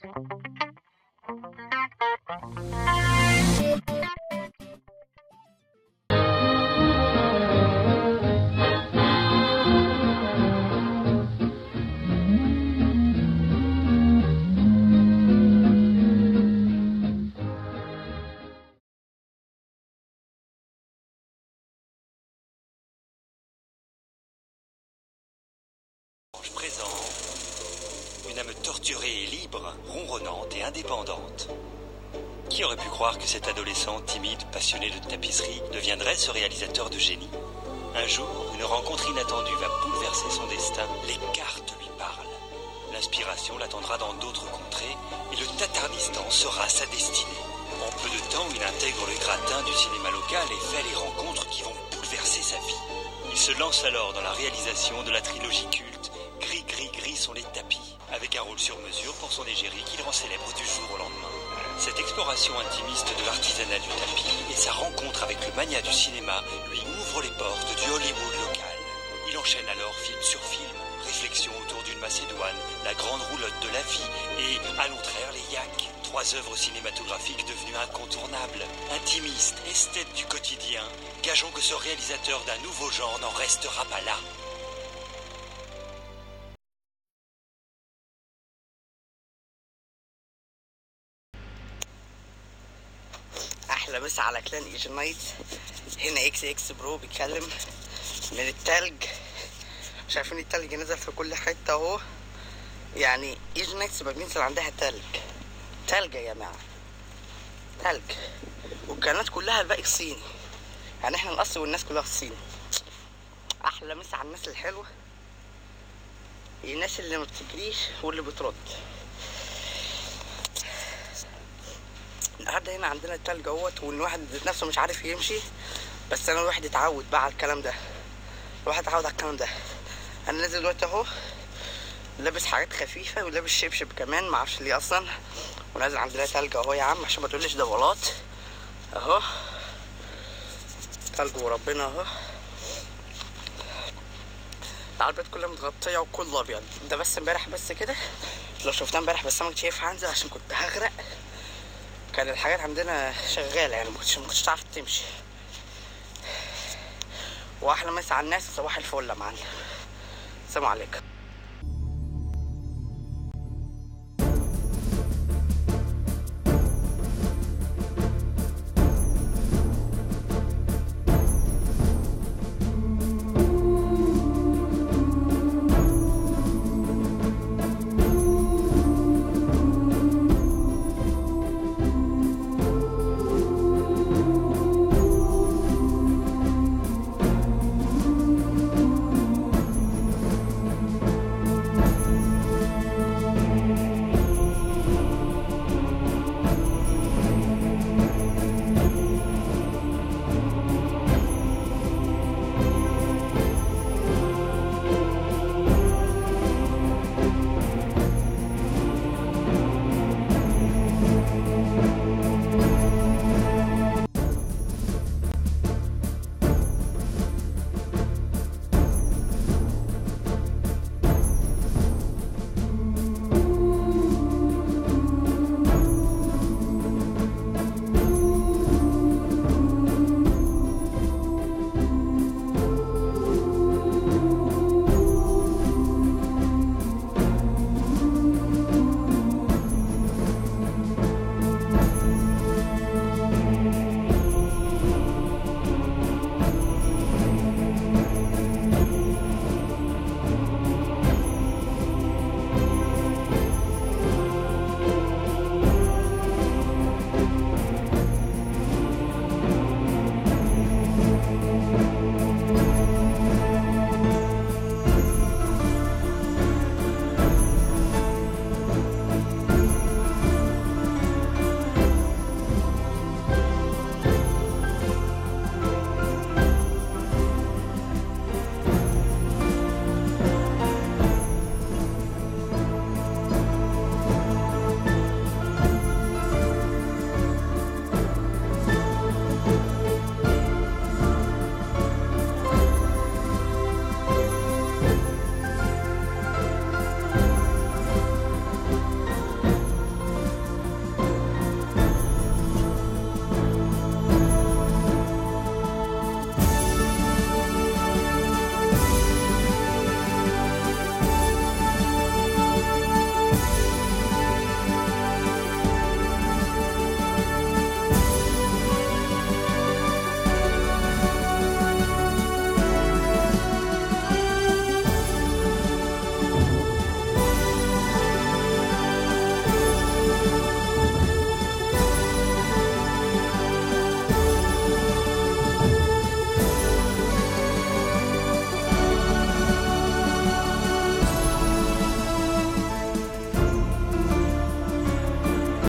Je présente une âme torturée et libre, ronronnante et indépendante. Qui aurait pu croire que cet adolescent timide, passionné de tapisserie, deviendrait ce réalisateur de génie? Un jour, une rencontre inattendue va bouleverser son destin. Les cartes lui parlent. L'inspiration l'attendra dans d'autres contrées et le Tatarstan sera sa destinée. En peu de temps, il intègre le gratin du cinéma local et fait les rencontres qui vont bouleverser sa vie. Il se lance alors dans la réalisation de la trilogie culte Gris, gris, gris sont les tapis, avec un rôle sur mesure pour son égérie qu'il rend célèbre du jour au lendemain. Cette exploration intimiste de l'artisanat du tapis et sa rencontre avec le mania du cinéma lui ouvrent les portes du Hollywood local. Il enchaîne alors film sur film, réflexion autour d'une Macédoine, la grande roulotte de la vie et à l'entraire les yaks. 3 œuvres cinématographiques devenues incontournables, intimistes, esthètes du quotidien. Gageons que ce réalisateur d'un nouveau genre n'en restera pas là. احلى مسا على كلان ايجي نايت. هنا اكس اكس برو بيتكلم من التلج. شايفين التلج نزل في كل حته اهو. يعني ايجي نايت سبب بينزل عندها تلج يا جماعه، تلج. والكائنات كلها الباقي الصيني، يعني احنا الاصل والناس كلها الصيني. احلى مسا على الناس الحلوه، الناس اللي ما بتجريش واللي بترد. النهارده هنا عندنا التلج اهوت، والواحد نفسه مش عارف يمشي، بس انا الواحد اتعود بقى على الكلام ده. الواحد اتعود على الكلام ده. انا نازل دلوقتي اهو لابس حاجات خفيفه ولابس شبشب كمان، معرفش ليه اصلا، ونازل عندنا تلج اهو يا عم، عشان ما تقوليش ده بلاط اهو، تلج وربنا اهو. العربيات كلها متغطيه وكله ابيض. ده بس امبارح بس كده، لو شفتها امبارح بس انا مكنتش هينفع انزل عشان كنت هغرق. كان الحاجات عندنا شغاله، يعني مكنتش تعرف تمشي. واحلى مسا على الناس، صباح الفل يا معلم، السلام عليكم.